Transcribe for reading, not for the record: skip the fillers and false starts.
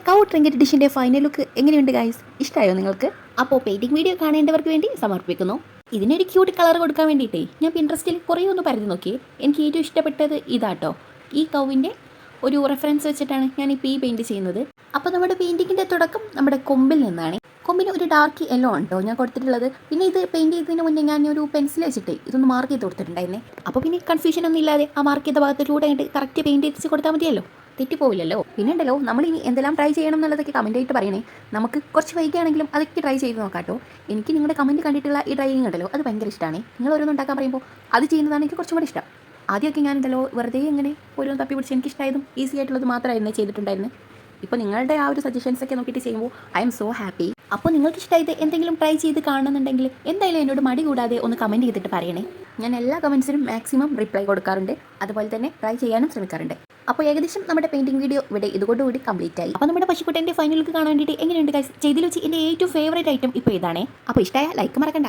കൗ trinket ഡിഷിൻ്റെ final look എങ്ങനെയുണ്ട് guys? ഇഷ്ടമായോ നിങ്ങൾക്ക്? അപ്പോൾ പെയിൻറ്റിംഗ് വീഡിയോ കാണേണ്ടവർക്ക് വേണ്ടി സമർപ്പിക്കുന്നു. ഇതിനൊരു ക്യൂട്ട് കളർ കൊടുക്കാൻ വേണ്ടിയിട്ടേ ഞാൻ പിൻട്രസ്റ്റിൽ കുറേ ഒന്ന് പരതി നോക്കി. എനിക്ക് ഏറ്റവും ഇഷ്ടപ്പെട്ടത് ഇതാട്ടോ. ഈ കൗവിൻ്റെ ഒരു റെഫറൻസ് വെച്ചിട്ടാണ് ഞാനിപ്പോൾ ഈ പെയിൻറ്റ് ചെയ്യുന്നത്. അപ്പോൾ നമ്മുടെ പെയിൻറ്റിങ്ങിൻ്റെ തുടക്കം നമ്മുടെ കൊമ്പിൽ നിന്നാണ്. കൊമ്പിന് ഒരു ഡാർക്ക് യെല്ലോ ഉണ്ടോ ഞാൻ കൊടുത്തിട്ടുള്ളത്. പിന്നെ ഇത് പെയിൻറ്റ് ചെയ്തതിന് മുന്നേ ഞാൻ ഒരു പെൻസിൽ വെച്ചിട്ട് ഇതൊന്ന് മാർക്ക് ചെയ്ത് കൊടുത്തിട്ടുണ്ടായിരുന്നേ. അപ്പോൾ പിന്നെ കൺഫ്യൂഷൻ ഒന്നും ഇല്ലാതെ ആ മാർക്ക് ചെയ്ത ഭാഗത്തിലൂടെ ആയിട്ട് കറക്റ്റ് പെയിൻറ്റ് ചെയ്ത് കൊടുത്താൽ മതിയല്ലോ, തെറ്റിപ്പോവില്ലല്ലോ. പിന്നെ ഉണ്ടല്ലോ, നമ്മൾ ഇനി എന്തെല്ലാം ട്രൈ ചെയ്യണം എന്നുള്ളതൊക്കെ കമൻ്റ് ആയിട്ട് പറയണേ. നമുക്ക് കുറച്ച് വൈകിയാണെങ്കിലും അതൊക്കെ ട്രൈ ചെയ്ത് നോക്കാട്ടോ. എനിക്ക് നിങ്ങളുടെ കമൻറ്റ് കണ്ടിട്ടുള്ള ഈ ഡ്രൈവിംഗ് ഉണ്ടല്ലോ അത് ഭയങ്കര ഇഷ്ടമാണ്. നിങ്ങൾ ഓരോന്നും ഉണ്ടാക്കാൻ പറയുമ്പോൾ അത് ചെയ്യുന്നതാണ് എനിക്ക് കുറച്ചും കൂടി ഇഷ്ടം. ആദ്യമൊക്കെ ഞാനുണ്ടല്ലോ വെറുതെ ഇങ്ങനെ ഓരോന്ന് തപ്പി പിടിച്ച് എനിക്ക് ഇഷ്ടമായതും ഈസി ആയിട്ടുള്ളത് മാത്രമായിരുന്നു ചെയ്തിട്ടുണ്ടായിരുന്നത്. ഇപ്പോൾ നിങ്ങളുടെ ആ ഒരു സജഷൻസ് ഒക്കെ നോക്കിയിട്ട് ചെയ്യുമ്പോൾ ഐ എം സോ ഹാപ്പി. അപ്പോൾ നിങ്ങൾക്ക് ഇഷ്ടമായത് എന്തെങ്കിലും ട്രൈ ചെയ്ത് കാണുന്നുണ്ടെങ്കിൽ എന്തായാലും എന്നോട് മടി കൂടാതെ ഒന്ന് കമൻറ്റ് ചെയ്തിട്ട് പറയണേ. ഞാൻ എല്ലാ കമൻസിനും മാക്സിമം റിപ്ലൈ കൊടുക്കാറുണ്ട്, അതുപോലെ തന്നെ ട്രൈ ചെയ്യാനും ശ്രമിക്കാറുണ്ട്. അപ്പോൾ ഏകദേശം നമ്മുടെ പെയിൻറ്റിംഗ് വീഡിയോ ഇവിടെ ഇതുകൊണ്ടുകൂടി കംപ്ലീറ്റ് ആയി. അപ്പോൾ നമ്മുടെ പശുക്കുട്ടൻ്റെ ഫൈനൽ ലുക്ക് കാണാൻ വേണ്ടിയിട്ട് എങ്ങനെയുണ്ട് ഗൈസ്? ചെയ്തിൽ വെച്ച് എൻ്റെ ഏറ്റവും ഫേവറേറ്റ് ഐറ്റം ഇപ്പോൾ ഇതാണേ. അപ്പോൾ ഇഷ്ടമായ ലൈക്ക് മറക്കണ്ട.